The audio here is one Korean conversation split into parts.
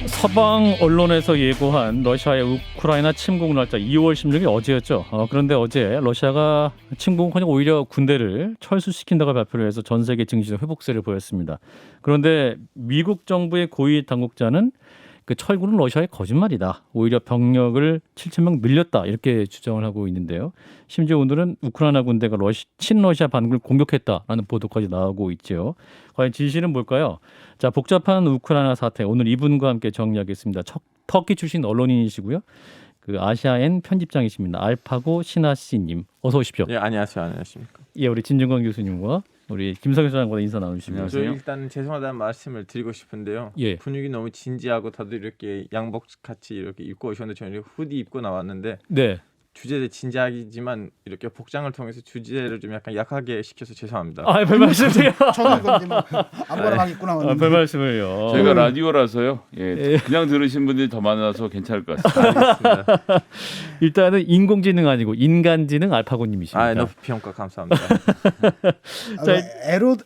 서방 언론에서 예고한 러시아의 우크라이나 침공 날짜 2월 16일 어제였죠. 그런데 어제 러시아가 침공하니 오히려 군대를 철수시킨다고 발표를 해서 전 세계 증시 회복세를 보였습니다. 그런데 미국 정부의 고위 당국자는 그 철군은 러시아의 거짓말이다. 오히려 병력을 7,000명 늘렸다. 이렇게 주장을 하고 있는데요. 심지어 오늘은 우크라이나 군대가 친러시아 반군을 공격했다라는 보도까지 나오고 있죠. 과연 진실은 뭘까요? 자, 복잡한 우크라이나 사태 오늘 이분과 함께 정리하겠습니다. 터키 출신 언론인이시고요. 그 아시아엔 편집장이십니다. 알파고 시나씨님 어서 오십시오. 네, 안녕하세요. 안녕하십니까. 예, 우리 진중권 교수님과 우리 김석현 소장과 인사 나누시고요. 저 일단 죄송하다는 말씀을 드리고 싶은데요. 예. 분위기 너무 진지하고 다들 이렇게 양복 같이 이렇게 입고 오셨는데 저는 이렇게 후디 입고 나왔는데 네. 주제는 진지하지만 이렇게 복장을 통해서 주제를 좀 약간 약하게 시켜서 죄송합니다. 아, 별 말씀이세요. 저는 건데 뭐 아무거나 막 입고 나왔는데. 별 말씀을요. 저희가 라디오라서요. 예, 그냥 들으신 분들이 더 많아서 괜찮을 것 같습니다. 알겠습니다. 일단은 인공지능 아니고 인간지능 알파고님이십니다. 아, 높이 평가 감사합니다.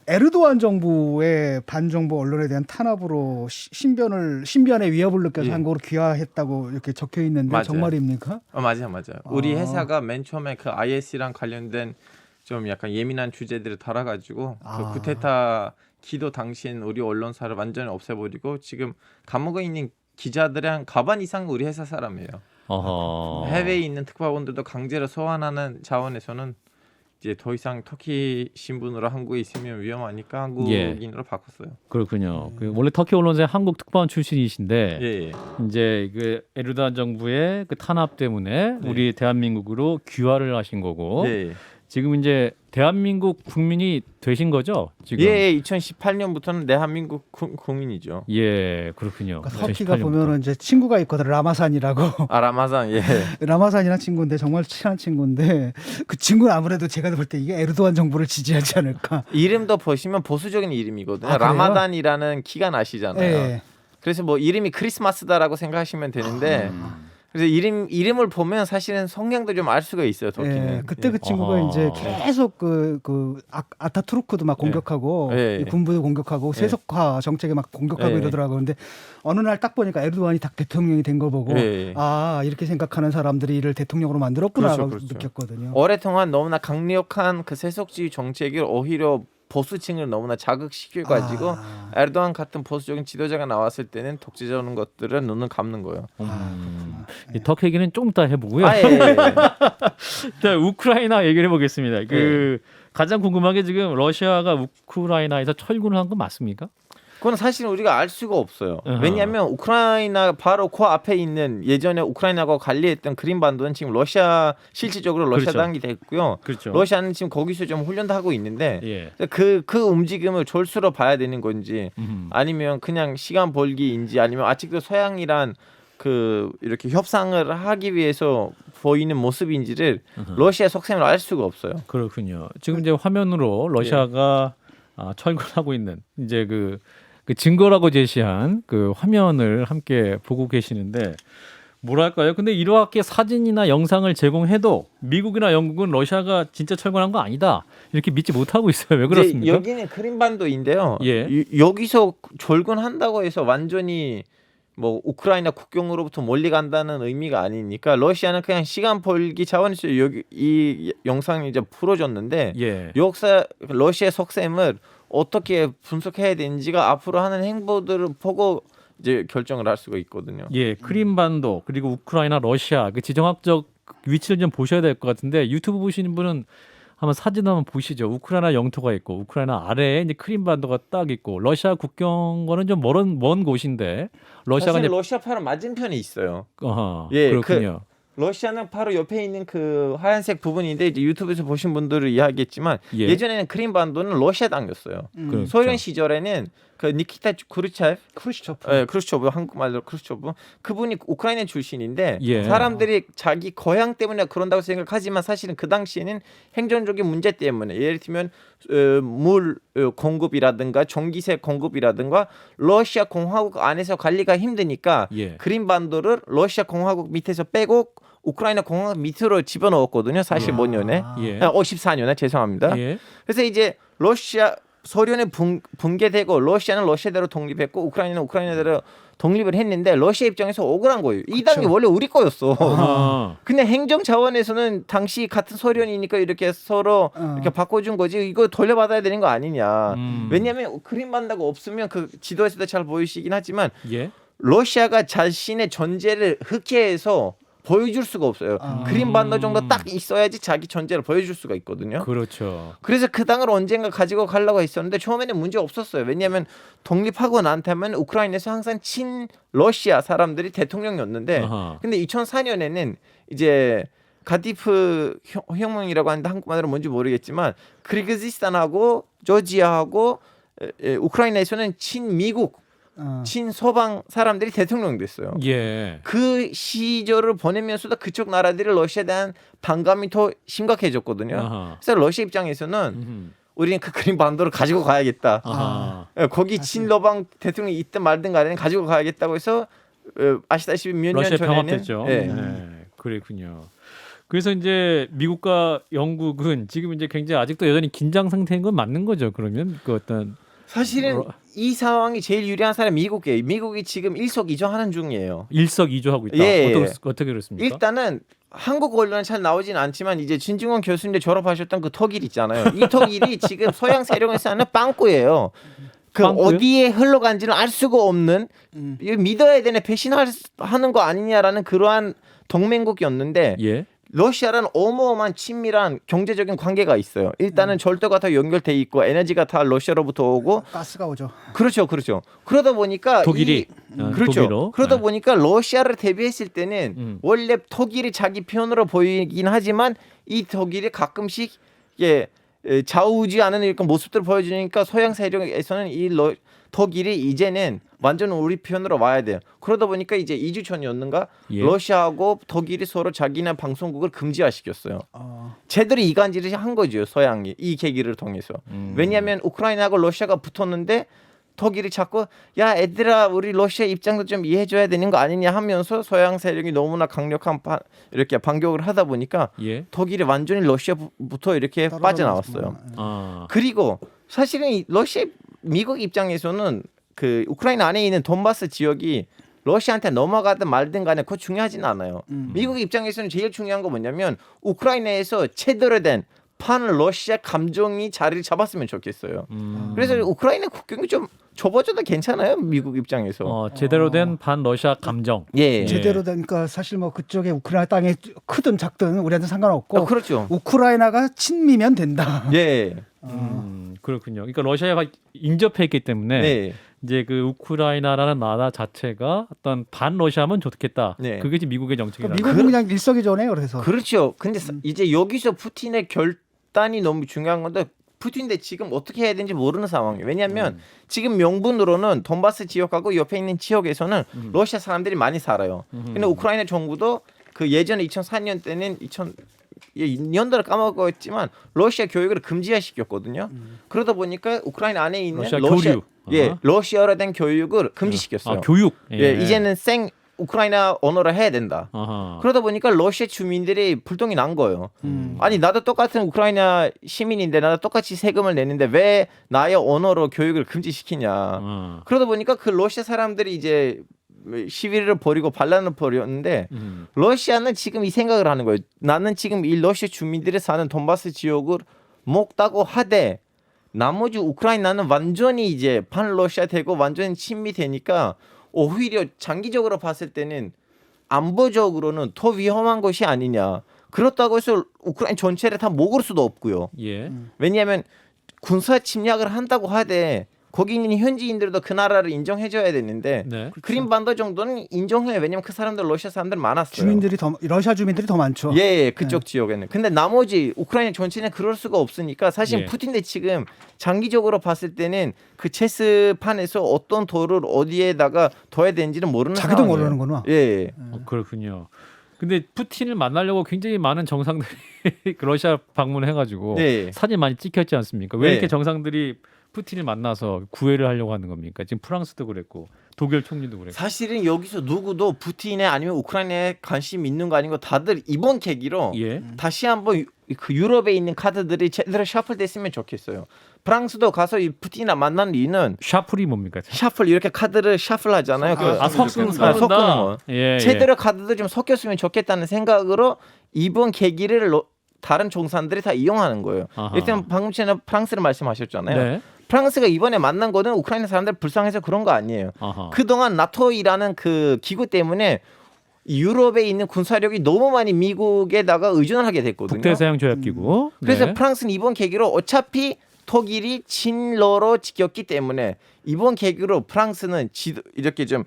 에르도안 정부의 반정부 언론에 대한 탄압으로 신변의 위협을 느껴서 예. 한국으로 귀화했다고 이렇게 적혀 있는데 맞아요. 정말입니까? 맞아요. 우리 회사가 맨 처음에 그 IS랑 관련된 좀 약간 예민한 주제들을 달아가지고 그 쿠데타 기도 당시엔 우리 언론사를 완전히 없애버리고 지금 감옥에 있는 기자들의 한 가반 이상 우리 회사 사람이에요. 어허. 해외에 있는 특파원들도 강제로 소환하는 차원에서는 이제 더 이상 터키 신분으로 한국에 있으면 위험하니까 한국인으로 바꿨어요. 그렇군요. 그 원래 터키 언론사의 한국 특파원 출신이신데 예. 이제 그 에르도안 정부의 그 탄압 때문에 네. 우리 대한민국으로 귀화를 하신 거고 예. 지금 이제 대한민국 국민이 되신 거죠? 지금. 예, 2018년부터는 대한민국 국민이죠. 예, 그렇군요. 그러니까 터키가 2018년부터. 보면은 이제 친구가 있거든, 라마산이라고. 아, 라마산. 예. 라마산이란 친구인데 정말 친한 친구인데 그 친구는 아무래도 제가 볼 때 이게 에르도안 정부를 지지하지 않을까. 이름도 보시면 보수적인 이름이거든요. 아, 그래요? 라마단이라는 기간 아시잖아요. 예. 그래서 뭐 이름이 크리스마스다라고 생각하시면 되는데 그래서 이름을 보면 사실은 성향도 좀 알 수가 있어요. 터키는. 예, 그때 그 친구가 어허. 이제 계속 아타투르크도 막 공격하고 예. 이 군부도 공격하고 세속화 정책에 막 공격하고 예. 이러더라고요. 근데 어느 날 딱 보니까 에르도안이 딱 대통령이 된 걸 보고 예. 아, 이렇게 생각하는 사람들이 이를 대통령으로 만들었구나라고 그렇죠. 느꼈거든요. 오랫동안 너무나 강력한 그 세속주의 정책을 오히려 보수층을 너무나 자극시켜가지고 에르도안 같은 보수적인 지도자가 나왔을 때는 독재적인 것들은 눈을 감는 거예요. 이 터키 얘기는 좀 이따 해보고요. 아, 예. 일단 우크라이나 얘기를 해보겠습니다. 그 가장 궁금한 게 지금 러시아가 우크라이나에서 철군을 한 건 맞습니까? 그건 사실 우리가 알 수가 없어요. 어허. 왜냐하면 우크라이나 바로 그 앞에 있는 예전에 우크라이나가 관리했던 크림반도는 지금 러시아 실질적으로 러시아 그렇죠. 땅이 됐고요. 그렇죠. 러시아는 지금 거기서 좀 훈련도 하고 있는데 예. 그 움직임을 졸수로 봐야 되는 건지 아니면 그냥 시간 벌기인지 아니면 아직도 서양이란 그 이렇게 협상을 하기 위해서 보이는 모습인지를 러시아 속셈을 알 수가 없어요. 그렇군요. 지금 이제 화면으로 러시아가 철군하고 있는 이제 그 증거라고 제시한 그 화면을 함께 보고 계시는데 뭐랄까요? 근데 이렇게 사진이나 영상을 제공해도 미국이나 영국은 러시아가 진짜 철군한 거 아니다 이렇게 믿지 못하고 있어요. 왜 그렇습니까? 여기는 크림반도인데요. 예. 여기서 철군한다고 해서 완전히 뭐 우크라이나 국경으로부터 멀리 간다는 의미가 아니니까 러시아는 그냥 시간 벌기 차원에서 여기 이 영상이 이제 풀어줬는데 예. 역사 러시아 속셈을 어떻게 분석해야 되는지가 앞으로 하는 행보들을 보고 이제 결정을 할 수가 있거든요. 예, 크림반도 그리고 우크라이나, 러시아 그 지정학적 위치를 좀 보셔야 될 것 같은데 유튜브 보시는 분은 한번 사진 한번 보시죠. 우크라이나 영토가 있고 우크라이나 아래에 이제 크림반도가 딱 있고 러시아 국경과는 좀 먼 곳인데 러시아가 사실 이제 러시아파는 맞은편에 있어요. 예, 그 그렇군요. 러시아는 바로 옆에 있는 그 하얀색 부분인데 이제 유튜브에서 보신 분들은 이해하겠지만 예. 예전에는 크림반도는 러시아 땅이었어요. 그렇죠. 소련 시절에는 그 니키타 크루시초프. 크루스초프 한국말로 크루스초프 그분이 우크라이나 출신인데 예. 사람들이 자기 고향 때문에 그런다고 생각하지만 사실은 그 당시에는 행정적인 문제 때문에 예를 들면 물 공급이라든가 전기세 공급이라든가 러시아 공화국 안에서 관리가 힘드니까 예. 크림반도를 러시아 공화국 밑에서 빼고 우크라이나 공화국 밑으로 집어넣었거든요. 45년에. 예. 14년에 죄송합니다. 예. 그래서 이제 러시아 소련이 붕괴되고 러시아는 러시아대로 독립했고 우크라이나는 우크라이나대로 독립을 했는데 러시아 입장에서 억울한 거예요. 이 땅이 원래 우리 거였어. 아. 근데 행정 차원에서는 당시 같은 소련이니까 이렇게 서로 이렇게 바꿔준 거지 이거 돌려받아야 되는 거 아니냐. 왜냐하면 크림반도가 없으면 그 지도에서도 잘 보이시긴 하지만 예. 러시아가 자신의 존재를 흑해해서 보여줄 수가 없어요. 크림반도 정도 딱 있어야지 자기 존재를 보여줄 수가 있거든요. 그렇죠. 그래서 그 땅을 언젠가 가지고 가려고 했었는데 처음에는 문제 없었어요. 왜냐하면 독립하고 난 다음에 우크라이나에서 항상 친 러시아 사람들이 대통령이었는데 아하. 근데 2004년에는 이제 가디프 혁명이라고 하는데 한국말로 뭔지 모르겠지만 키르기즈스탄하고 조지아하고 우크라이나에서는 친미국 친서방 사람들이 대통령 됐어요. 예. 그 시절을 보내면서도 그쪽 나라들이 러시아에 대한 반감이 더 심각해졌거든요. 아하. 그래서 러시아 입장에서는 우리는 그 크림반도를 가지고 가야겠다. 아하. 거기 친러방 대통령이 있든 말든 간에 가지고 가야겠다고 해서 아시다시피 몇 년 러시아 전에는 병합됐죠. 예. 네. 그랬군요. 그래서 이제 미국과 영국은 지금 이제 굉장히 아직도 여전히 긴장 상태인 건 맞는 거죠. 그러면 그 어떤 사실은 이 상황이 제일 유리한 사람이 미국이에요. 미국이 지금 일석이조하는 중이에요. 일석이조하고 있다. 예. 어떻게 그렇습니까? 일단은 한국 언론은 잘 나오진 않지만 이제 진중권 교수님들 졸업하셨던 그 턱일 있잖아요. 이 턱일이 지금 서양 세력에서 하는 빵꾸예요. 그 빵꾸요? 어디에 흘러간지는 알 수가 없는 이거 믿어야 되네 배신하는 거 아니냐라는 그러한 동맹국이었는데 예. 러시아랑 어마어마한 친밀한 경제적인 관계가 있어요. 일단은 절도가 다 연결돼 있고 에너지가 다 러시아로부터 오고 가스가 오죠. 그렇죠. 그러다 보니까 독일이 그렇죠. 독일로. 그러다 네. 보니까 러시아를 대비했을 때는 원래 독일이 자기 편으로 보이긴 하지만 이 독일이 가끔씩 좌우지하는 이런 모습들을 보여주니까 서양 세력에서는 독일이 이제는 완전 우리 편으로 와야 돼요. 그러다 보니까 이제 2주 전이었는가 예. 러시아하고 독일이 서로 자기네 방송국을 금지화시켰어요. 제대로 이간질을 한 거죠. 서양이 이 계기를 통해서. 왜냐하면 우크라이나하고 러시아가 붙었는데 독일이 자꾸 야 애들아 우리 러시아 입장도 좀 이해해줘야 되는 거 아니냐 하면서 서양 세력이 너무나 강력한 이렇게 반격을 하다 보니까 예. 독일이 완전히 러시아부터 이렇게 빠져나왔어요. 아. 그리고 사실은 이 러시아 미국 입장에서는 그 우크라이나 안에 있는 돈바스 지역이 러시아한테 넘어가든 말든 간에 그거 중요하진 않아요. 미국 입장에서는 제일 중요한 거 뭐냐면 우크라이나에서 제대로 된 판 러시아 감정이 자리를 잡았으면 좋겠어요. 그래서 우크라이나 국경이 좀 좁아져도 괜찮아요. 미국 입장에서. 제대로 된 반 러시아 감정. 예. 제대로 되니까 사실 뭐 그쪽에 우크라이나 땅에 크든 작든 우리한테 상관없고 그렇죠. 우크라이나가 친미면 된다. 예. 그렇군요. 그러니까 러시아가 인접했기 때문에 네. 이제 그 우크라이나라는 나라 자체가 어떤 반 러시아면 좋겠다. 네. 그게 지금 미국의 그러니까 정책이라. 미국은 그냥 일석이조네요. 그래서 그렇죠. 근데 이제 여기서 푸틴의 결단이 너무 중요한 건데 푸틴인데 지금 어떻게 해야 되는지 모르는 상황이에요. 왜냐하면 지금 명분으로는 돈바스 지역하고 옆에 있는 지역에서는 러시아 사람들이 많이 살아요. 근데 우크라이나 정부도 그 예전에 2004년 때는 2000년도를 까먹었지만 러시아 교육을 금지시켰거든요. 그러다 보니까 우크라이나 안에 있는 러시아 교류. 러시아로 된 교육을 금지시켰어요. 교육. 예, 이제는 우크라이나 언어로 해야 된다. 아하. 그러다 보니까 러시아 주민들이 불똥이 난 거예요. 아니 나도 똑같은 우크라이나 시민인데 나도 똑같이 세금을 내는데 왜 나의 언어로 교육을 금지시키냐. 그러다 보니까 그 러시아 사람들이 이제 시위를 벌이고 반란을 벌였는데 러시아는 지금 이 생각을 하는 거예요. 나는 지금 이 러시아 주민들이 사는 돈바스 지역을 먹다고 하되 나머지 우크라이나는 완전히 이제 반 러시아 되고 완전히 친미되니까 오히려 장기적으로 봤을 때는 안보적으로는 더 위험한 것이 아니냐. 그렇다고 해서 우크라이나 전체를 다 먹을 수도 없고요. 예. 왜냐하면 군사 침략을 한다고 하되 거기 있는 현지인들도 그 나라를 인정해줘야 되는데 네. 크림반도 정도는 인정해요. 왜냐면 그 사람들 러시아 사람들 많았어요. 러시아 주민들이 더 많죠. 예, 그쪽 지역에는. 근데 나머지 우크라이나 전체는 그럴 수가 없으니까 사실 예. 푸틴도 지금 장기적으로 봤을 때는 그 체스판에서 어떤 돌을 어디에다가 둬야 되는지는 모르는 자기도 상황이에요. 모르는구나. 예. 그렇군요. 근데 푸틴을 만나려고 굉장히 많은 정상들이 러시아 방문해가지고 네. 사진 많이 찍혔지 않습니까? 왜 네. 이렇게 정상들이 푸틴을 만나서 구애를 하려고 하는 겁니까? 지금 프랑스도 그랬고 독일 총리도 그랬고. 사실은 여기서 누구도 푸틴에 아니면 우크라이나에 관심 있는 거 아니고 다들 이번 계기로 예. 다시 한번 그 유럽에 있는 카드들이 제대로 셔플됐으면 좋겠어요. 프랑스도 가서 이 푸틴이랑 만난 이유는 샤플이 뭡니까? 셔플 이렇게 카드를 셔플 하잖아요. 섞는 섞는 거. 예, 제대로 카드도 좀 섞였으면 좋겠다는 생각으로 이번 계기를 다른 종산들이 다 이용하는 거예요. 아하. 일단 방금 전에 프랑스를 말씀하셨잖아요. 네. 프랑스가 이번에 만난 거는 우크라이나 사람들 불쌍해서 그런 거 아니에요. 아하. 그동안 나토이라는 그 기구 때문에 유럽에 있는 군사력이 너무 많이 미국에다가 의존을 하게 됐거든요. 북대서양 조약기구. 그래서 네. 프랑스는 이번 계기로 어차피 독일이 친러로 지켰기 때문에 이번 계기로 프랑스는 이렇게 좀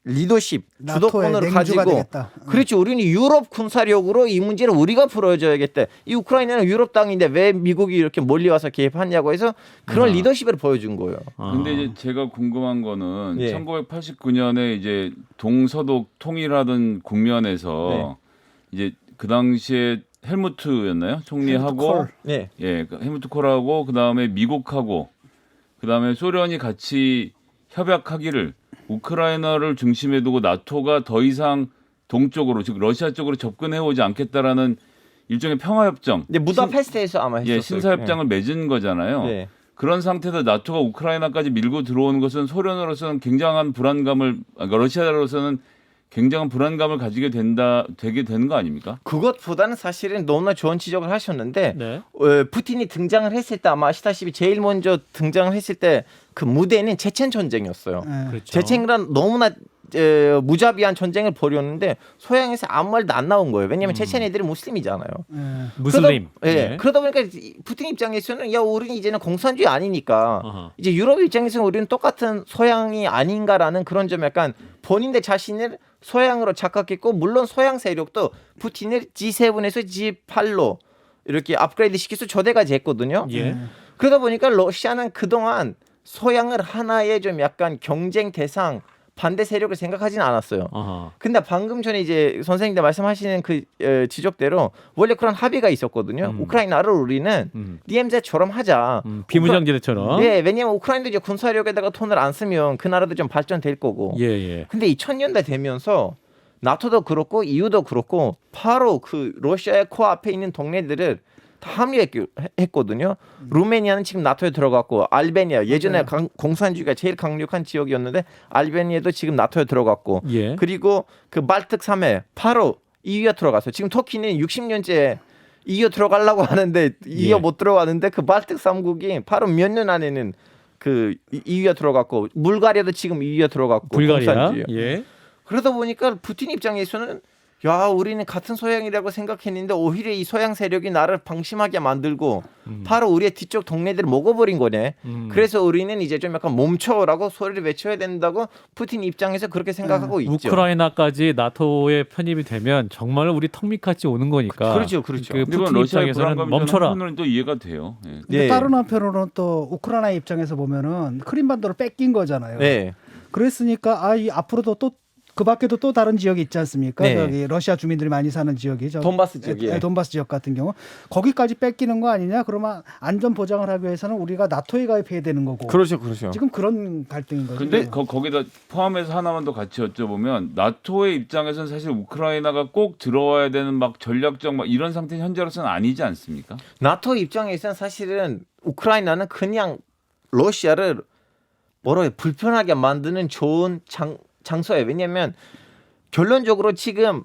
리더십 나토의 주도권을 냉주가 가지고 되겠다. 그렇죠. 우리는 유럽 군사력으로 이 문제를 우리가 풀어줘야겠다. 이 우크라이나는 유럽 땅인데 왜 미국이 이렇게 멀리 와서 개입하냐고 해서 그런 리더십을 보여준 거예요. 근데 이제 제가 궁금한 거는 예. 1989년에 이제 동서독 통일하던 국면에서 이제 그 당시에 헬무트였나요? 총리하고 네. 예, 헬무트 콜하고 그다음에 미국하고 그다음에 소련이 같이 협약하기를 우크라이나를 중심에 두고 나토가 더 이상 동쪽으로 즉 러시아 쪽으로 접근해 오지 않겠다라는 일종의 평화협정. 근데 무다페스트에서 아마 했었어요. 예, 신사협정을 맺은 거잖아요. 네. 그런 상태에서 나토가 우크라이나까지 밀고 들어오는 것은 소련으로서는 굉장한 불안감을, 그러니까 러시아로서는 굉장한 불안감을 가지게 되게 되는 거 아닙니까? 그것보다는 사실은 너무나 좋은 지적을 하셨는데 네. 푸틴이 등장을 했을 때 아마 아시다시피 제일 먼저 등장을 했을 때 그 무대는 체첸 전쟁이었어요. 예. 그렇죠. 체첸이란 너무나 무자비한 전쟁을 벌였는데 소양에서 아무 말도 안 나온 거예요. 왜냐하면 체첸 애들이 무슬림이잖아요. 예. 무슬림. 그러다 보니까 푸틴 입장에서는 야 우리는 이제는 공산주의 아니니까 아하. 이제 유럽 입장에서는 우리는 똑같은 소양이 아닌가라는 그런 점 약간 본인들 자신을 소양으로 착각했고 물론 소양 세력도 푸틴을 G7에서 G8로 이렇게 업그레이드 시켜서 저대까지 했거든요. 예. 그러다 보니까 러시아는 그동안 소양을 하나의 좀 약간 경쟁 대상 반대 세력을 생각하지는 않았어요. 아하. 근데 방금 전에 이제 선생님들 말씀하시는 그 지적대로 원래 그런 합의가 있었거든요. 우크라이나를 우리는 DMZ처럼 하자. 비무장지대처럼. 네, 왜냐하면 우크라이나도 이제 군사력에다가 돈을 안 쓰면 그 나라도 좀 발전될 거고. 예, 예. 근데 2000년대 되면서 나토도 그렇고 EU도 그렇고 바로 그 러시아의 코앞에 있는 동네들을 다 합류했거든요. 루메니아는 지금 나토에 들어갔고 알베니아 예전에 공산주의가 제일 강력한 지역이었는데 알베니아도 지금 나토에 들어갔고 예. 그리고 그 발틱 섬에 바로 EU에 들어갔어요. 지금 터키는 60년째 EU 들어가려고 하는데 EU 못 들어가는데 그 발틱 3국이 바로 몇 년 안에는 그 EU에 들어갔고 불가리아도 지금 EU에 들어갔고 불가리아. 공산주의. 예. 그러다 보니까 푸틴 입장에서는 야 우리는 같은 소양이라고 생각했는데 오히려 이 소양 세력이 나를 방심하게 만들고 바로 우리의 뒤쪽 동네들을 먹어버린 거네. 그래서 우리는 이제 좀 약간 멈춰라고 소리를 외쳐야 된다고 푸틴 입장에서 그렇게 생각하고 있죠. 우크라이나까지 나토에 편입이 되면 정말 우리 턱밑같이 오는 거니까. 그렇죠. 그 근데 그건 푸틴 러시아의 입장에서는 불안감이 멈춰라. 한편으로는 또 이해가 돼요. 예. 근데 예. 다른 한편으로는 또 우크라이나 입장에서 보면은 크림반도를 뺏긴 거잖아요. 네. 그랬으니까 이 앞으로도 또 그 밖에도 또 다른 지역이 있지 않습니까? 네. 여기 러시아 주민들이 많이 사는 지역이죠. 돈바스 지역이에요. 돈바스 지역 같은 경우 거기까지 뺏기는 거 아니냐? 그러면 안전 보장을 하기 위해서는 우리가 나토에 가입해야 되는 거고. 그렇죠. 지금 그런 갈등인 거죠. 근데 거기다 포함해서 하나만 더 같이 여쭤보면 나토의 입장에서는 사실 우크라이나가 꼭 들어와야 되는 막 전략적 막 이런 상태 현재로서는 아니지 않습니까? 나토 입장에서는 사실은 우크라이나는 그냥 러시아를 뭐라 불편하게 만드는 좋은 장소예요. 왜냐하면 결론적으로 지금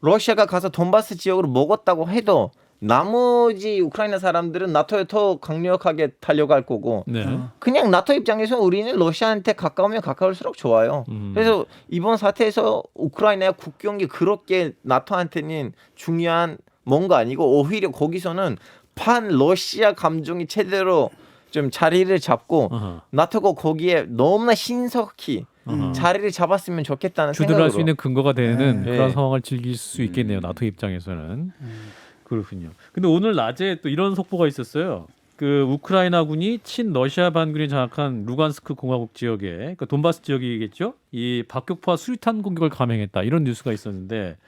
러시아가 가서 돈바스 지역으로 먹었다고 해도 나머지 우크라이나 사람들은 나토에 더 강력하게 달려갈 거고 네. 그냥 나토 입장에서 우리는 러시아한테 가까우면 가까울수록 좋아요. 그래서 이번 사태에서 우크라이나의 국경이 그렇게 나토한테는 중요한 뭔가 아니고 오히려 거기서는 판 러시아 감정이 제대로 좀 자리를 잡고 아하. 나토가 거기에 너무나 신속히 자리를 잡았으면 좋겠다는 주둔할 생각으로. 수 있는 근거가 되는 네. 그런 상황을 즐길 수 있겠네요. 나토 입장에서는. 그렇군요. 근데 오늘 낮에 또 이런 속보가 있었어요. 그 우크라이나군이 친러시아 반군이 장악한 루간스크 공화국 지역에 그러니까 돈바스 지역이겠죠. 이 박격포와 수류탄 공격을 감행했다. 이런 뉴스가 있었는데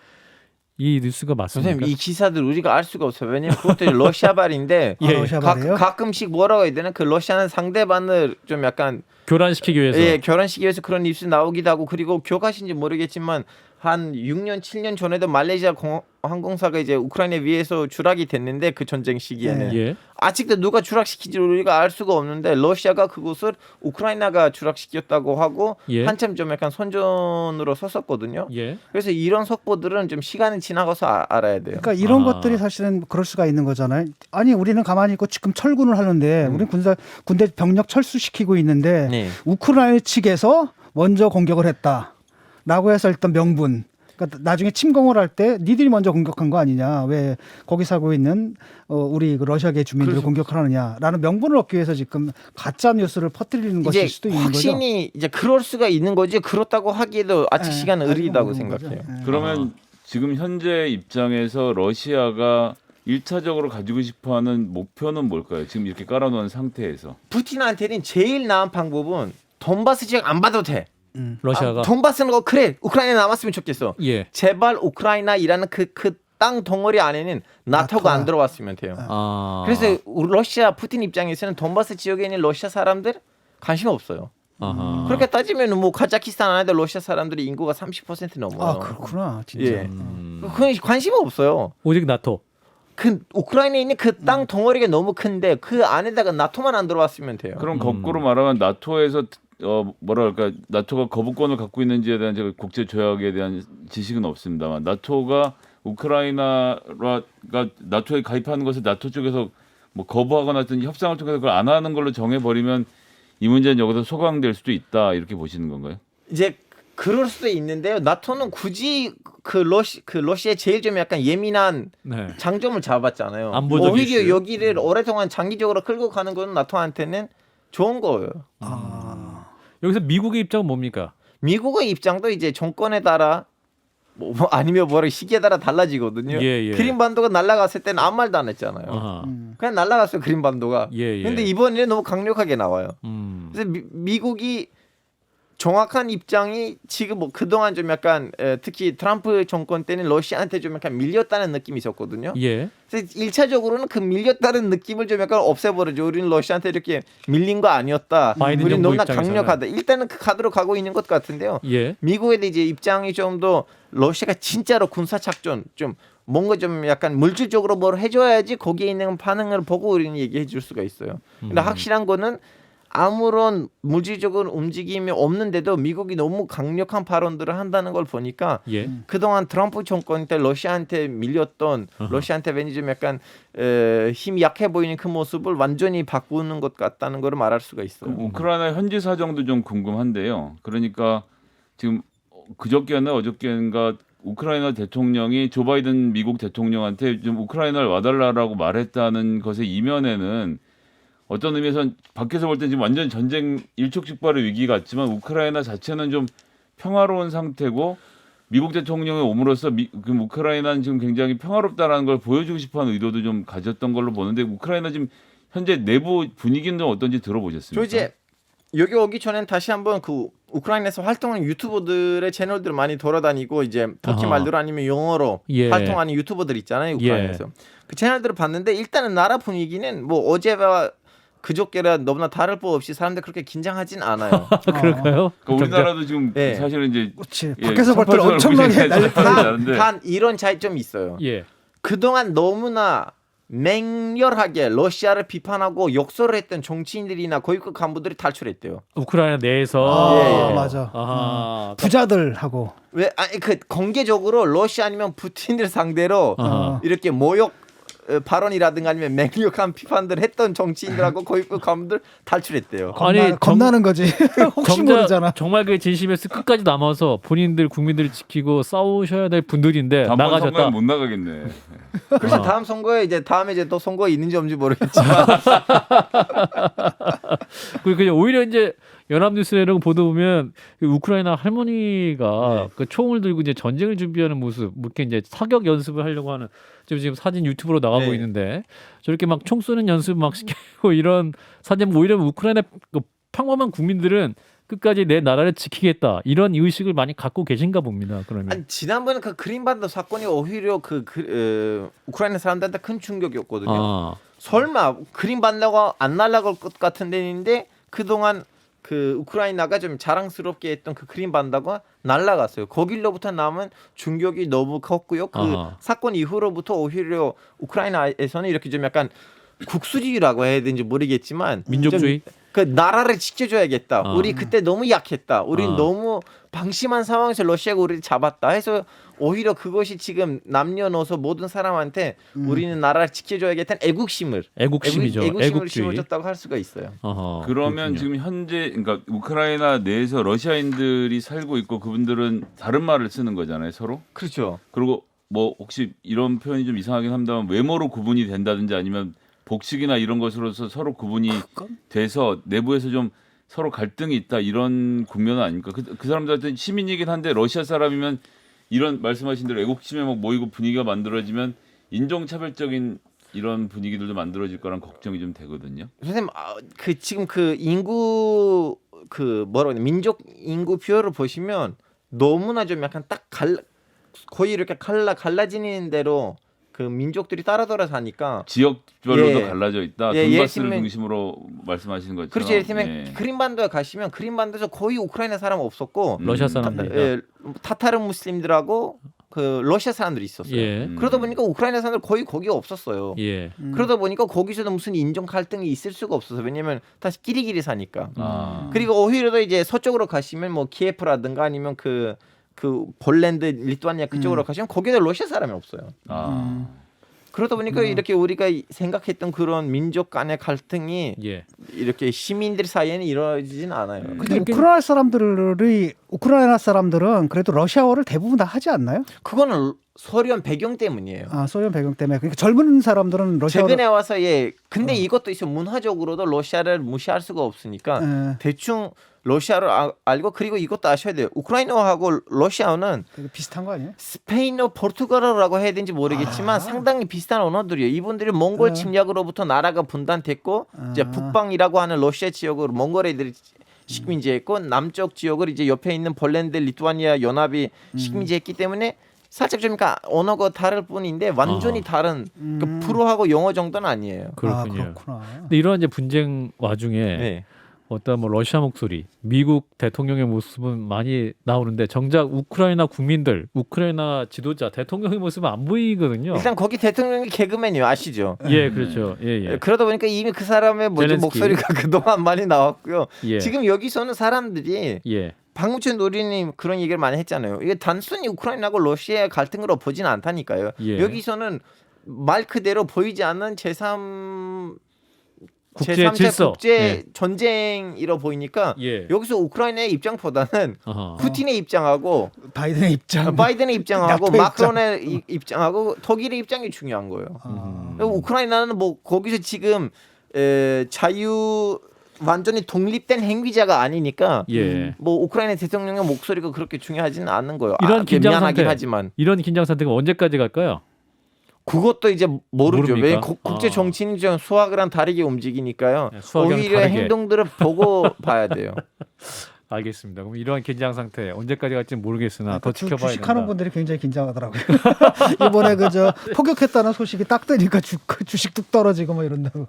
이 뉴스가 맞습니까? 선생님 이 기사들 우리가 알 수가 없어요. 왜냐면 그것들이 러시아발인데 예. 러시아발이에요? 가끔씩 뭐라고 해야 되나 그 러시아는 상대방을 좀 약간 교란시키기 위해서. 예, 결혼식에서 그런 뉴스 나오기도 하고 그리고 기억하신지 모르겠지만 한 6년 7년 전에도 말레이시아 항공사가 이제 우크라이나 위에서 추락이 됐는데 그 전쟁 시기에는 예. 아직도 누가 추락시키지 우리가 알 수가 없는데 러시아가 그곳을 우크라이나가 추락시켰다고 하고 예. 한참 좀 약간 선전으로 섰었거든요. 예. 그래서 이런 속보들은 좀 시간이 지나가서 알아야 돼요. 그러니까 이런 아. 것들이 사실은 그럴 수가 있는 거잖아요. 아니 우리는 가만히 있고 지금 철군을 하는데 우리 군대 병력 철수시키고 있는데 네. 우크라이나 측에서 먼저 공격을 했다라고 해서 일단 명분. 그러니까 나중에 침공을 할 때 니들이 먼저 공격한 거 아니냐? 왜 거기 살고 있는 우리 그 러시아계 주민들을 공격하느냐라는 명분을 얻기 위해서 지금 가짜 뉴스를 퍼뜨리는 것일 수도 있는 거죠. 확신이 이제 그럴 수가 있는 거지 그렇다고 하기에도 아직 네, 시간은 아직 의리다고 모르는 거죠. 생각해요. 네. 그러면 지금 현재 입장에서 러시아가 1차적으로 가지고 싶어하는 목표는 뭘까요? 지금 이렇게 깔아놓은 상태에서. 푸틴한테는 제일 나은 방법은 돈바스 지역 안 받아도 돼. 러시아가 돈바스는 거 그래 우크라이나 남았으면 좋겠어. 예. 제발 우크라이나이라는 그 땅 덩어리 안에는 나토가 안 들어왔으면 돼요. 아. 그래서 러시아 푸틴 입장에서는 돈바스 지역에 있는 러시아 사람들 관심 없어요. 아하. 그렇게 따지면 뭐 카자키스탄 안에도 러시아 사람들이 인구가 30% 넘어요. 아 그렇구나 진짜. 예. 그건 관심 없어요. 오직 나토. 그 우크라이나에 있는 그 땅 덩어리가 너무 큰데 그 안에다가 나토만 안 들어왔으면 돼요. 그럼 거꾸로 말하면 나토에서 뭐랄까 나토가 거부권을 갖고 있는지에 대한 제가 국제 조약에 대한 지식은 없습니다만 나토가 우크라이나가 나토에 가입하는 것을 나토 쪽에서 뭐 거부하거나 어떤 협상을 통해서 그걸 안 하는 걸로 정해버리면 이 문제는 여기서 소강될 수도 있다 이렇게 보시는 건가요? 이제 그럴 수도 있는데요. 나토는 굳이 그 러시아의 제일 좀 약간 예민한 네. 장점을 잡았잖아요. 안보적 오히려 이슈. 여기를 오랫동안 장기적으로 끌고 가는 건 나토한테는 좋은 거예요. 여기서 미국의 입장은 뭡니까? 미국의 입장도 이제 정권에 따라 뭐 아니면 뭐를 시기에 따라 달라지거든요. 예, 예. 그린반도가 날아갔을 때는 아무 말도 안 했잖아요. 아하. 그냥 날아갔어요 그린반도가. 예, 예. 근데 이번에는 너무 강력하게 나와요. 그래서 미국이 정확한 입장이 지금 뭐 그동안 좀 약간 특히 트럼프 정권 때는 러시아한테 좀 약간 밀렸다는 느낌이 있었거든요. 예. 그래서 1차적으로는 그 밀렸다는 느낌을 좀 약간 없애버리죠. 우리는 러시아한테 이렇게 밀린 거 아니었다. 바이든 우리는 정부 너무나 입장에서는. 강력하다. 일단은 그 카드로 가고 있는 것 같은데요. 예. 미국에 이제 입장이 좀 더 러시아가 진짜로 군사 작전 좀 뭔가 좀 약간 물질적으로 뭘 해줘야지 거기에 있는 반응을 보고 우리는 얘기해 줄 수가 있어요. 근데 확실한 거는 아무런 물질적인 움직임이 없는데도 미국이 너무 강력한 발언들을 한다는 걸 보니까 예. 그동안 트럼프 정권 때 러시아한테 밀렸던 러시아한테 왠지 좀 약간 힘이 약해 보이는 그 모습을 완전히 바꾸는 것 같다는 걸 말할 수가 있어요. 우크라이나 현지 사정도 좀 궁금한데요. 그러니까 지금 그저께나 어저께인가 우크라이나 대통령이 조 바이든 미국 대통령한테 좀 우크라이나를 와달라라고 말했다는 것의 이면에는 어떤 의미에서는 밖에서 볼 때 지금 완전 전쟁 일촉즉발의 위기 같지만 우크라이나 자체는 좀 평화로운 상태고 미국 대통령이 옴으로써 우크라이나는 지금 굉장히 평화롭다라는 걸 보여주고 싶어하는 의도도 좀 가졌던 걸로 보는데 우크라이나 지금 현재 내부 분위기는 좀 어떤지 들어보셨습니까? 저 이제 여기 오기 전엔 다시 한번 그 우크라이나에서 활동하는 유튜버들의 채널들 많이 돌아다니고 이제 터키 아하. 말로 아니면 영어로 예. 활동하는 유튜버들 있잖아요 우크라이나에서 그 채널들을 봤는데 일단은 나라 분위기는 뭐 어제와 그저께라 너무나 다를 바 없이 사람들 그렇게 긴장하진 않아요. 그럴까요? 그러니까 우리나라도 지금 네. 사실은 이제 그렇지. 예, 밖에서 볼 때 선팔선을 엄청나게 보시는 난리 사람들이 단 이런 차이점이 있어요. 예. 그동안 너무나 맹렬하게 러시아를 비판하고 욕설을 했던 정치인들이나 고위급 간부들이 탈출했대요. 우크라이나 내에서. 아, 예. 맞아. 아하. 부자들하고 왜 아니 그 공개적으로 러시아 아니면 푸틴을 상대로 아하. 이렇게 모욕 발언이라든가 아니면 맹력한 비판들 했던 정치인들하고 고위급 간부들 탈출했대요. 아니, 겁나는 거지. 혹시 모르잖아. 정말 그 진심에서 끝까지 남아서 본인들 국민들을 지키고 싸우셔야 될 분들인데 다음 나가셨다. 선거에 못 나가겠네. 그래서 다음 선거에 이제 다음에 이제 또 선거가 있는지 없는지 모르겠지만 그냥 오히려 이제 연합뉴스나 이런 거 보다 보면 그 우크라이나 할머니가 그 총을 들고 이제 전쟁을 준비하는 모습, 뭐 이렇게 이제 사격 연습을 하려고 하는 지금 사진 유튜브로 나가고 네. 있는데 저렇게 막 총 쏘는 연습 막 시키고 이런 사진 오히려 우크라이나 그 평범한 국민들은 끝까지 내 나라를 지키겠다 이런 의식을 많이 갖고 계신가 봅니다. 그러면 아니, 지난번에 그 그린반도 사건이 오히려 우크라이나 사람들한테 큰 충격이었거든요. 아, 설마 그린반도가 안 날아갈 것 같은 데인데 그동안 그 우크라이나가 좀 자랑스럽게 했던 그 크림반도가 날라갔어요. 거길로부터 남은 충격이 너무 컸고요. 그 아하. 사건 이후로부터 오히려 우크라이나에서는 이렇게 좀 약간 국수주의라고 해야 되는지 모르겠지만 민족주의? 그 나라를 지켜줘야겠다. 아. 우리 그때 너무 약했다. 우리 아. 너무 방심한 상황에서 러시아가 우리를 잡았다 해서 오히려 그것이 지금 남녀노소 모든 사람한테 우리는 나라를 지켜줘야겠다는 애국심을 애국심이죠. 애국심을 애국주의. 심어줬다고 할 수가 있어요. 어허, 그러면 그렇군요. 지금 현재 그러니까 우크라이나 내에서 러시아인들이 살고 있고 그분들은 다른 말을 쓰는 거잖아요, 서로. 그렇죠. 그리고 뭐 혹시 이런 표현이 좀 이상하긴 합니다만 외모로 구분이 된다든지 아니면 복식이나 이런 것으로서 서로 구분이 돼서 내부에서 좀 서로 갈등이 있다 이런 국면은 아닙니까? 그 사람들한테 시민이긴 한데 러시아 사람이면 이런 말씀하신 대로 애국심에 막 모이고 분위기가 만들어지면 인종차별적인 이런 분위기들도 만들어질 거란 걱정이 좀 되거든요. 선생님, 그 지금 그 인구 그 뭐라고 해야 되나 민족 인구 표를 보시면 너무나 좀 약간 딱 거의 이렇게 갈라지는 대로 그 민족들이 따라돌아 사니까 지역별로도 예. 갈라져 있다. 예, 예를 돈바스를 들면- 중심으로 말씀하시는 것처럼. 그렇죠. 예를 들면 예. 크림반도에 가시면 크림반도에서 거의 우크라이나 사람 없었고 러시아 사람들이다. 예, 타타르 무슬림들하고 그 러시아 사람들이 있었어요. 예. 그러다 보니까 우크라이나 사람들 거의 거기 없었어요. 예. 그러다 보니까 거기서도 무슨 인종 갈등이 있을 수가 없어서 왜냐면 다시 끼리끼리 사니까. 아. 그리고 오히려 더 이제 서쪽으로 가시면 뭐 키예프라든가 아니면 그 폴란드, 리투아니아 그쪽으로 가시면 거기도 러시아 사람이 없어요. 아. 그러다 보니까 이렇게 우리가 생각했던 그런 민족 간의 갈등이 예. 이렇게 시민들 사이에는 이루어지진 않아요. 근데 우크라이나 사람들은 그래도 러시아어를 대부분 다 하지 않나요? 그거는 소련 배경 때문이에요. 아, 소련 배경 때문에. 그러니까 젊은 사람들은 러시아어를 최근에 와서 근데 이것도 있어 문화적으로도 러시아를 무시할 수가 없으니까 예. 대충 러시아를 알고 그리고 이것도 아셔야 돼요. 우크라이나하고 러시아어는 되게 비슷한 거 아니에요? 스페인어, 포르투갈어라고 해야 되는지 모르겠지만 상당히 비슷한 언어들이에요. 이분들이 몽골 침략으로부터 나라가 분단됐고 이제 북방이라고 하는 러시아 지역으로 몽골 애들이 식민지했고 남쪽 지역을 이제 옆에 있는 폴란드, 리투아니아 연합이 식민지했기 때문에 살짝 좀 그러니까 언어가 다를 뿐인데 완전히 다른 그 프로하고 영어 정도는 아니에요. 그렇군요. 아, 그렇구나. 근데 이런 이제 분쟁 와중에 네. 어떤 뭐 러시아 목소리, 미국 대통령의 모습은 많이 나오는데 정작 우크라이나 국민들, 우크라이나 지도자, 대통령의 모습은 안 보이거든요. 일단 거기 대통령이 개그맨이요, 아시죠? 예, 그렇죠. 예, 예. 그러다 보니까 이미 그 사람의 젤렌스키. 목소리가 그동안 많이 나왔고요. 예. 지금 여기서는 사람들이 예. 박무천 노리님 그런 얘기를 많이 했잖아요. 이게 단순히 우크라이나하고 러시아의 갈등으로 보지는 않다니까요. 예. 여기서는 말 그대로 보이지 않는 제3차 국제 질서. 국제 예. 전쟁이라 보이니까 예. 여기서 우크라이나의 입장보다는 아하. 푸틴의 입장하고 바이든의 입장. 바이든의 입장하고 나토의 마크론의 입장하고 독일의 입장이 중요한 거예요. 우크라이나는 뭐 거기서 지금 자유 완전히 독립된 행위자가 아니니까 예. 뭐 우크라이나 대통령의 목소리가 그렇게 중요하지는 않는 거예요. 이런 긴장 미안하긴 상태. 하지만 이런 긴장 상태가 언제까지 갈까요? 그것도 이제 모르죠. 모릅니까? 왜 국제 정치는 좀 수학이랑 다르게 움직이니까요. 네, 수학이랑 오히려 다르게. 행동들을 보고 봐야 돼요. 알겠습니다. 그럼 이러한 긴장 상태 언제까지 갈지는 모르겠으나 더 지켜봐야 주식하는 된다. 분들이 굉장히 긴장하더라고요. 이번에 그저 포격했다는 소식이 딱 뜨니까 주식 뚝 떨어지고 뭐 이런다고.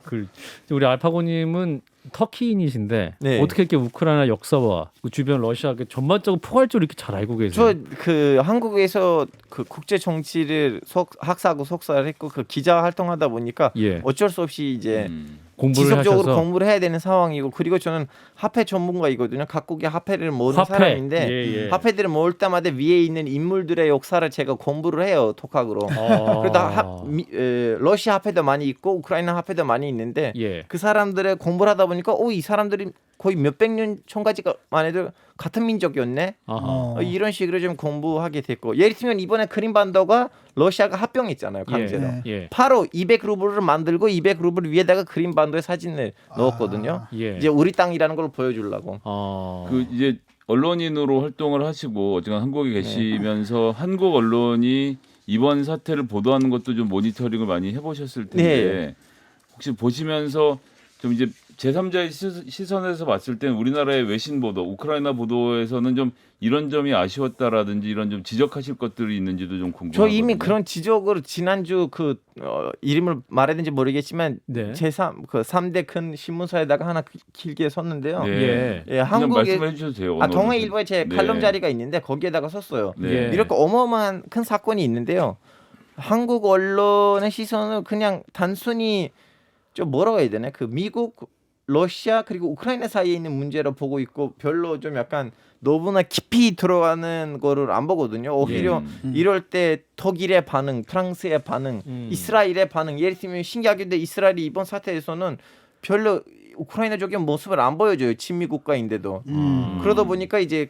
우리 알파고님은 터키인이신데 네. 어떻게 이렇게 우크라이나 역사와 그 주변 러시아 전반적으로 포괄적으로 이렇게 잘 알고 계세요? 저 그 한국에서 그 국제 정치를 학사하고 석사를 했고 그 기자 활동하다 보니까 예. 어쩔 수 없이 이제 공부를 지속적으로 하셔서 공부를 해야 되는 상황이고 그리고 저는 화폐 전문가이거든요. 각국의 화폐를 모으는 화폐. 사람인데 예, 예. 화폐들을 모을 때마다 위에 있는 인물들의 역사를 제가 공부를 해요. 독학으로. 그러다 러시아 화폐도 많이 있고 우크라이나 화폐도 많이 있는데 예. 그 사람들의 공부를 하다 보니까 이 사람들이 거의 몇백 년 전까지만 해도 같은 민족이었네. 아하. 이런 식으로 좀 공부하게 됐고 예를 들면 이번에 크림반도가 러시아가 합병했잖아요. 강제로. 네. 예. 바로 200루블을 만들고 200루블 위에다가 크림반도의 사진을 넣었거든요. 예. 이제 우리 땅이라는 걸 보여주려고. 그 이제 언론인으로 활동을 하시고 어쨌든 한국에 계시면서 한국 언론이 이번 사태를 보도하는 것도 좀 모니터링을 많이 해보셨을 텐데 네. 혹시 보시면서 좀 이제 제3자의 시선에서 봤을 땐 우리나라의 외신 보도, 우크라이나 보도에서는 좀 이런 점이 아쉬웠다라든지 이런 좀 지적하실 것들이 있는지도 좀 궁금해요. 저 이미 그런 지적을 지난주 이름을 말해야 되는지 모르겠지만 네. 제3 그 3대 큰 신문사에다가 하나 길게 썼는데요. 네. 예. 예, 그냥 한국에 말씀해 주셔도 돼요. 동아일보에 제 네. 칼럼 자리가 있는데 거기에다가 썼어요. 네. 예. 이렇게 어마어마한 큰 사건이 있는데요. 한국 언론의 시선을 그냥 단순히 좀 뭐라고 해야 되나? 그 미국, 러시아 그리고 우크라이나 사이에 있는 문제로 보고 있고 별로 좀 약간 너무나 깊이 들어가는 거를 안 보거든요. 오히려 이럴 때 독일의 반응, 프랑스의 반응, 이스라엘의 반응. 예를 들면 신기하게도 이스라엘이 이번 사태에서는 별로 우크라이나 쪽의 모습을 안 보여줘요. 친미 국가인데도. 그러다 보니까 이제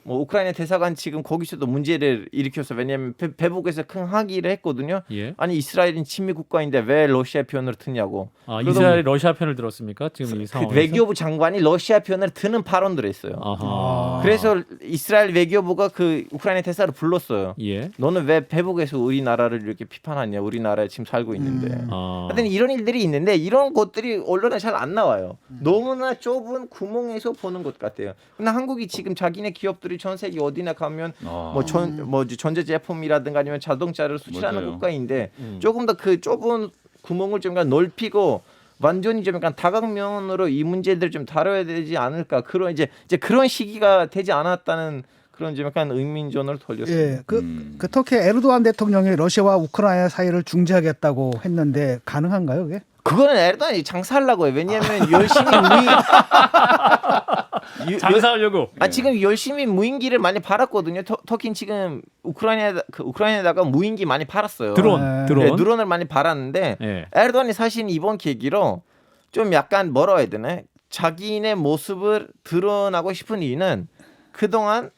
뭐 우크라이나 대사관 지금 거기서도 문제를 일으켰어. 왜냐하면 배북에서 큰 항의를 했거든요. 예. 아니 이스라엘은 친미 국가인데 왜 러시아 편을 드냐고. 아, 그러다 이스라엘 러시아 편을 들었습니까? 지금 이 그 상황에서. 외교부 장관이 러시아 편을 드는 발언들을 했어요. 아하. 그래서 이스라엘 외교부가 그 우크라이나 대사를 불렀어요. 예. 너는 왜 배북에서 우리나라를 이렇게 비판하냐? 우리나라에 지금 살고 있는데. 아. 하여튼 이런 일들이 있는데 이런 것들이 언론에 잘 안 나와요. 너무나 좁은 구멍에서 보는 것 같아요. 근데 한국이 지금 자기네 기업들이 전 세계 어디나 가면 전자제품이라든가 아니면 자동차를 수출하는 맞아요. 국가인데 조금 더 그 좁은 구멍을 좀 약간 넓히고 완전히 좀 약간 다각면으로 이 문제들을 좀 다뤄야 되지 않을까. 그런 이제 그런 시기가 되지 않았다는 그런 좀 약간 의민전을 돌렸어요. 예, 그 터키 에르도안 대통령이 러시아와 우크라이나 사이를 중재하겠다고 했는데 가능한가요, 그게? 그거는 에르도안이 장사하려고 해요. 왜냐하면 열심히 장사하려고. 지금 열심히 무인기를 많이 팔았거든요. 터키는 지금 우크라이나에다가 무인기 많이 팔았어요. 드론. 네, 드론을 많이 팔았는데 예. 에르도안이 사실 이번 계기로 좀 약간 뭐라 해야 되나? 자기네 모습을 드러나고 싶은 이유는 그동안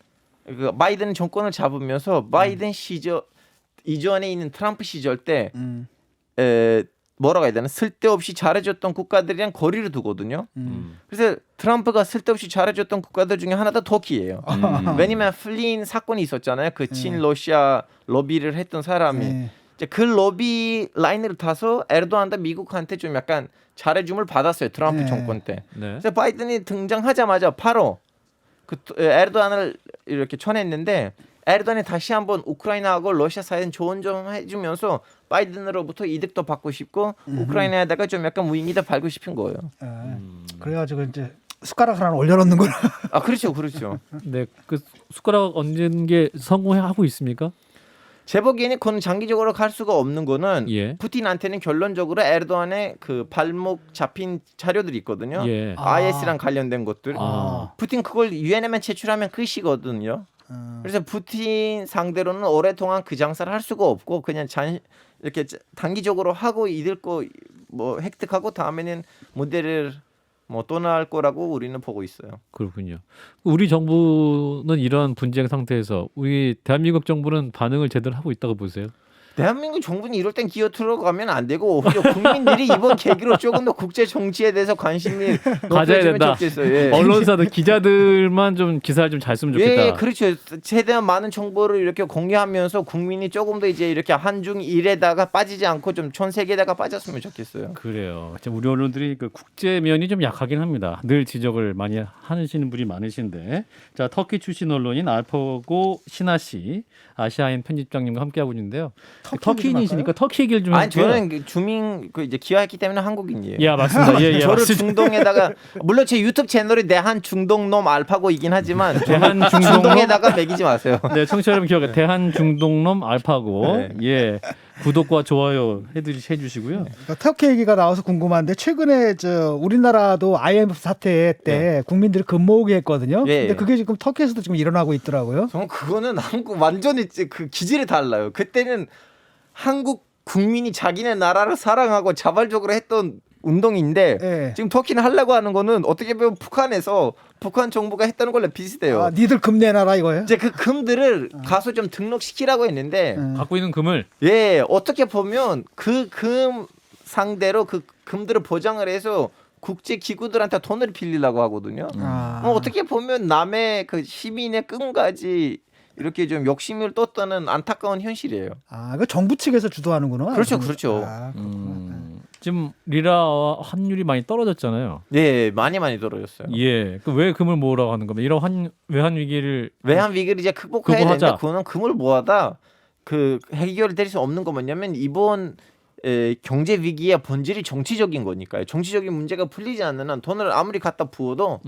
그 바이든 정권을 잡으면서 바이든 시절 이전에 있는 트럼프 시절 때 뭐라고 해야 되나? 쓸데없이 잘해줬던 국가들이랑 거리를 두거든요. 그래서 트럼프가 쓸데없이 잘해줬던 국가들 중에 하나가 터키예요. 왜냐면 플린 사건이 있었잖아요. 그 친러시아 로비를 했던 사람이. 네. 이제 그 로비 라인을 타서 에르도안도 미국한테 좀 약간 잘해줌을 받았어요. 트럼프 네. 정권 때. 네. 그래서 바이든이 등장하자마자 바로 에르도안을 이렇게 쳐냈는데 에르도안이 다시 한번 우크라이나하고 러시아 사이에 조언 좀 해주면서 바이든으로부터 이득도 받고 싶고 우크라이나에다가 좀 약간 무인기도 팔고 싶은 거예요. 그래가지고 이제 숟가락 하나 올려놓는구나. 그렇죠. 네. 그 숟가락 얹는 게 성공하고 있습니까? 제 보기에는 그건 장기적으로 갈 수가 없는 거는 예. 푸틴한테는 결론적으로 에르도안의 그 발목 잡힌 자료들이 있거든요. 예. IS랑 관련된 것들. 아. 푸틴 그걸 유엔에만 제출하면 끝이거든요. 그래서 푸틴 상대로는 오랫동안 그 장사를 할 수가 없고 그냥 이렇게 단기적으로 하고 이들 거 뭐 획득하고 다음에는 문제를 뭐 떠날 거라고 우리는 보고 있어요. 그렇군요. 우리 정부는 이런 분쟁 상태에서 우리 대한민국 정부는 반응을 제대로 하고 있다고 보세요? 대한민국 정부는 이럴 땐 기어 들어가면 안 되고 오히려 국민들이 이번 계기로 조금 더 국제 정치에 대해서 관심이 가져야 된다. 좋겠어요. 예. 언론사들 기자들만 좀 기사를 좀 잘 쓰면 좋겠다. 예, 그렇죠. 최대한 많은 정보를 이렇게 공유하면서 국민이 조금 더 이제 이렇게 한중 일에다가 빠지지 않고 좀 전 세계에다가 빠졌으면 좋겠어요. 그래요. 지금 우리 언론들이 그 국제 면이 좀 약하긴 합니다. 늘 지적을 많이 하시는 분이 많으신데, 자 터키 출신 언론인 알파고 신하 씨, 아시아인 편집장님과 함께하고 있는데요. 터키인이시니까 터키 얘기를 좀 아니 해볼게요. 저는 그 주민 이제 기여했기 때문에 한국인이에요. 예, 맞습니다. 예, 저를 맞습니다. 중동에다가 물론 제 유튜브 채널이 대한 중동놈 알파고이긴 하지만 대한 중동놈? 중동에다가 매기지 마세요. 네, 청취자 여러분 기억해. 대한 중동놈 알파고. 네. 예. 구독과 좋아요 해주시고요. 그러니까 터키 얘기가 나와서 궁금한데 최근에 우리나라도 IMF 사태 때 국민들이 금모으기 했거든요. 예, 근데 예. 그게 지금 터키에서도 지금 일어나고 있더라고요. 정말 그거는 한국 완전히 그 기질이 달라요. 그때는 한국 국민이 자기네 나라를 사랑하고 자발적으로 했던 운동인데 예. 지금 터키는 하려고 하는 거는 어떻게 보면 북한에서 북한 정부가 했다는 걸로 비슷해요. 니들 금 내놔라 이거예요? 이제 그 금들을 가서 좀 등록시키라고 했는데 갖고 있는 금을 예 어떻게 보면 그 금 상대로 그 금들을 보장을 해서 국제 기구들한테 돈을 빌리려고 하거든요. 어떻게 보면 남의 그 시민의 금까지 이렇게 좀 욕심을 떴다는 안타까운 현실이에요. 그 정부 측에서 주도하는구나. 그렇죠. 그렇구나. 지금 리라와 환율이 많이 떨어졌잖아요. 네, 많이 떨어졌어요. 예, 그 왜 금을 모으라고 하는 겁니까? 이런 외환 위기를 외환 위기를 이제 극복해야 극복하자. 되는데 그거는 금을 모아다 그 해결될 수 없는 거 뭐냐면 이번 경제 위기의 본질이 정치적인 거니까요. 정치적인 문제가 풀리지 않는 한 돈을 아무리 갖다 부어도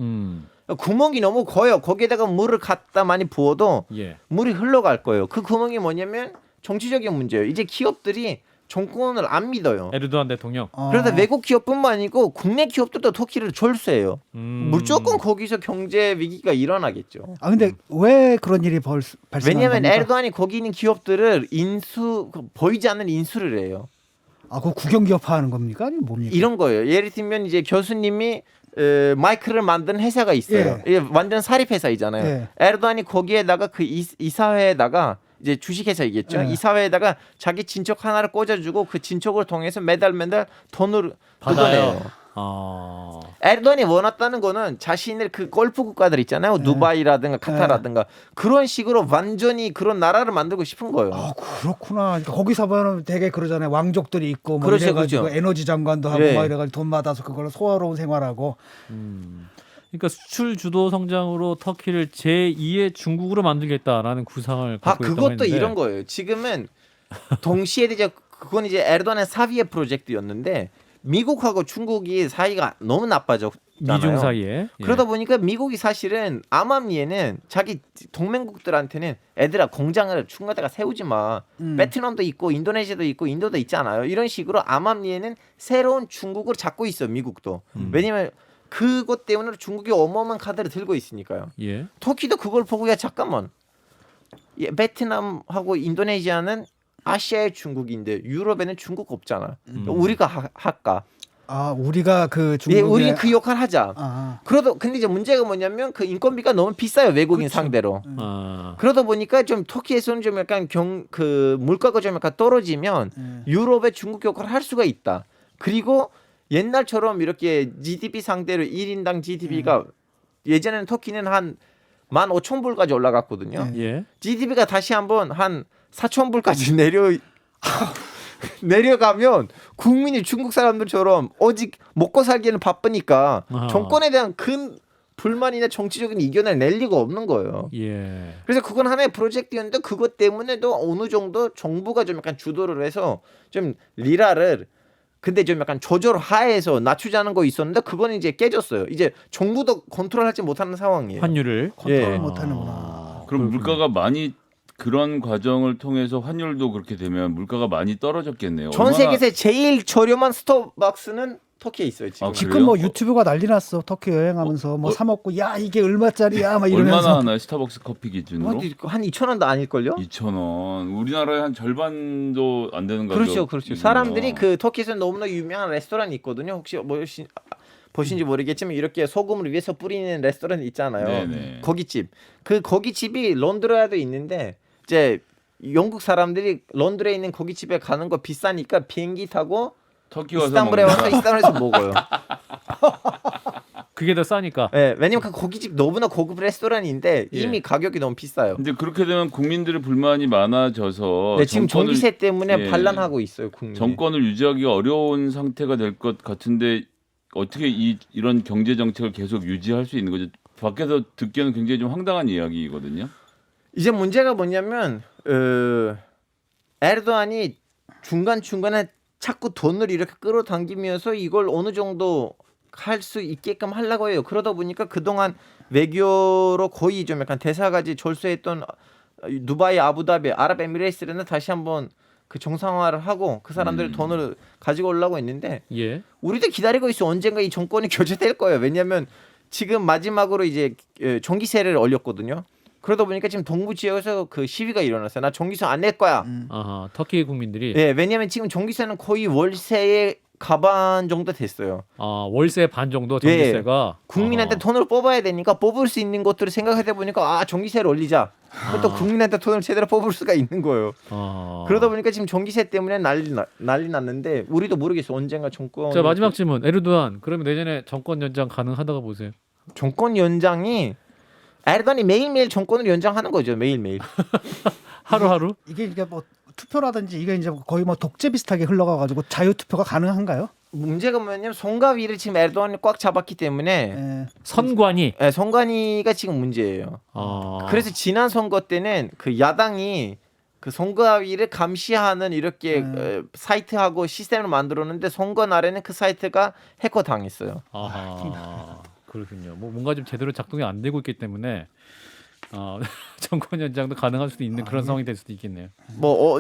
구멍이 너무 커요. 거기에다가 물을 갖다 많이 부어도 예. 물이 흘러갈 거예요. 그 구멍이 뭐냐면 정치적인 문제예요. 이제 기업들이 정권을 안 믿어요. 에르도안 대통령. 그래서 외국 기업뿐만 아니고 국내 기업들도 터키를 졸수해요. 무조건 거기서 경제 위기가 일어나겠죠. 아 근데 왜 그런 일이 발생하는 왜냐하면 겁니까? 에르도안이 거기 있는 기업들을 보이지 않는 인수를 해요. 아, 그 국영 기업화하는 겁니까? 아니면 뭡니까? 이런 거예요. 예를 들면 이제 교수님이 마이크를 만든 회사가 있어요. 이게 완전 사립 회사이잖아요. 예. 에르도안이 거기에다가 그 이사회에다가 이제 주식회사이겠죠. 예. 이사회에다가 자기 친척 하나를 꽂아주고 그 친척을 통해서 매달 돈을 받아요. 뜯어내요. 아. 에르도안이 원했다는 거는 자신의 그 골프 국가들 있잖아요. 두바이라든가 카타라든가 그런 식으로 완전히 그런 나라를 만들고 싶은 거예요. 아 그렇구나. 그러니까 거기서 보면 되게 그러잖아요. 왕족들이 있고 뭐 그렇죠, 이래가지고 그렇죠. 에너지 장관도 하고 예. 막 이래가지고 돈 받아서 그걸로 소화로운 생활하고. 그러니까 수출 주도 성장으로 터키를 제2의 중국으로 만들겠다라는 구상을 갖고 있다고 그것도 했는데 이런 거예요. 지금은 동시에 이제 그건 이제 에르도안의 사비의 프로젝트였는데 미국하고 중국이 사이가 너무 나빠졌잖아요. 미중 사이에 예. 그러다 보니까 미국이 사실은 암암리에는 자기 동맹국들한테는 애들아 공장을 중국에다가 세우지 마. 베트남도 있고 인도네시아도 있고 인도도 있잖아요. 이런 식으로 암암리에는 새로운 중국을 잡고 있어 미국도. 왜냐면 그것 때문에 중국이 어마어마한 카드를 들고 있으니까요. 예. 터키도 그걸 보고 야 잠깐만. 베트남하고 인도네시아는 아시아의 중국인데 유럽에는 중국 없잖아. 우리가 할까? 아 우리가 그 중국에 예, 우리 그 역할 하자. 아, 그러다 근데 이제 문제가 뭐냐면 그 인건비가 너무 비싸요 외국인 상대로. 아. 그러다 보니까 좀 터키에서는 좀 약간 그 물가가 좀 약간 떨어지면 유럽의 중국 역할을 할 수가 있다. 그리고 옛날처럼 이렇게 GDP 상대로 1인당 GDP가 예전에는 터키는 한 15,000불까지 올라갔거든요. 예. GDP가 다시 한번 한 4,000불까지 내려가면 국민이 중국 사람들처럼 오직 먹고 살기에는 바쁘니까 아하. 정권에 대한 큰 불만이나 정치적인 이견을 낼 리가 없는 거예요. 예. 그래서 그건 하나의 프로젝트였는데 그것 때문에도 어느 정도 정부가 좀 약간 주도를 해서 좀 리라를 근데 좀 약간 조절하에서 낮추자는 거 있었는데 그건 이제 깨졌어요. 이제 정부도 컨트롤하지 못하는 상황이에요. 환율을 컨트롤 예. 못하는구나. 그럼 물가가 많이 그런 과정을 통해서 환율도 그렇게 되면 물가가 많이 떨어졌겠네요. 전 세계에서 제일 저렴한 스타벅스는 터키에 있어요 지금. 아, 지금 그래요? 뭐 유튜브가 난리 났어. 터키 여행하면서 뭐 사 먹고 야 이게 얼마짜리야 막 이러면서. 얼마나 하나요? 스타벅스 커피 기준으로? 한 2,000원도 아닐걸요? 2,000원. 우리나라의 한 절반도 안 되는 가격. 그렇죠, 그렇죠. 사람들이 그 터키에서 너무나 유명한 레스토랑이 있거든요. 혹시 보신지 모르겠지만 이렇게 소금을 위에서 뿌리는 레스토랑 있잖아요. 네네. 고깃집. 그 고깃집이 런드라에도 있는데 이제 영국 사람들이 런드레에 있는 고깃집에 가는 거 비싸니까 비행기 타고 터키 와서 이스탄불에 먹는다? 와서 이스탄불에서 먹어요. 그게 더 싸니까. 네, 왜냐면 그 고깃집 너무나 고급 레스토랑인데 예. 이미 가격이 너무 비싸요. 근데 그렇게 되면 국민들의 불만이 많아져서 네, 지금 정권을- 전기세 때문에 예. 반란하고 있어요, 국민. 정권을 유지하기가 어려운 상태가 될 것 같은데 어떻게 이런 경제 정책을 계속 유지할 수 있는 거죠? 밖에서 듣기에는 굉장히 좀 황당한 이야기거든요. 이제 문제가 뭐냐면 에르도안이 중간중간에 자꾸 돈을 이렇게 끌어당기면서 이걸 어느 정도 할 수 있게끔 하려고 해요. 그러다 보니까 그동안 외교로 거의 좀 약간 대사까지 졸수했던 두바이, 아부다비, 아랍에미레이트는 다시 한번 그 정상화를 하고 그 사람들의 돈을 가지고 오려고 했는데 예. 우리도 기다리고 있어. 언젠가 이 정권이 교체될 거예요. 왜냐하면 지금 마지막으로 이제 전기세를 올렸거든요. 그러다 보니까 지금 동부 지역에서 그 시위가 일어났어요. 나 전기세 안 낼 거야. 아하. 터키 국민들이 네, 왜냐하면 지금 전기세는 거의 월세의 가반 정도 됐어요. 월세 반 정도 전기세가 국민한테 돈을 뽑아야 되니까 뽑을 수 있는 것들을 생각하다 보니까 전기세를 올리자. 또 국민한테 돈을 제대로 뽑을 수가 있는 거예요. 그러다 보니까 지금 전기세 때문에 난리 났는데 우리도 모르겠어. 언젠가 정권 자, 마지막 질문. 에르도안 그러면 내년에 정권 연장 가능하다고 보세요? 정권 연장이 에르도안이 매일매일 정권을 연장하는 거죠. 매일매일. 하루하루? 이게 뭐 투표라든지 이게 이제 거의 뭐 독재 비슷하게 흘러가가지고 자유 투표가 가능한가요? 문제가 뭐냐면 송가위를 지금 에르도안이 꽉 잡았기 때문에 예. 선관위. 송가위가 지금 문제예요. 그래서 지난 선거 때는 그 야당이 그 송가위를 감시하는 이렇게 사이트하고 시스템을 만들었는데 선거 날에는 그 사이트가 해커 당했어요. 아하. 그렇군요. 뭐 뭔가 좀 제대로 작동이 안 되고 있기 때문에 정권 연장도 가능할 수도 있는 그런 상황이 될 수도 있겠네요. 뭐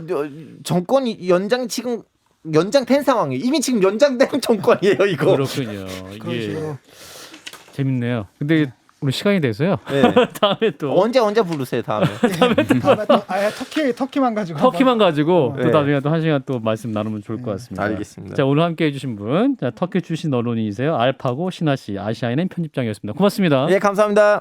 정권 연장 지금 연장된 상황이에요. 이미 지금 연장된 정권이에요, 이거. 그렇군요. 그런 예. 식으로. 재밌네요. 근데 오늘 시간이 돼서요. 네. 다음에 또 언제 부르세요, 다음에. 다음에 또 아예 터키만 가지고 터키만 가지고 또 네. 나중에 또 1시간 또 말씀 나누면 좋을 것 같습니다. 알겠습니다. 자, 오늘 함께 해주신 분, 자, 터키 출신 언론인이세요. 알파고 신하 씨, 아시아인의 편집장이었습니다. 고맙습니다. 예, 감사합니다.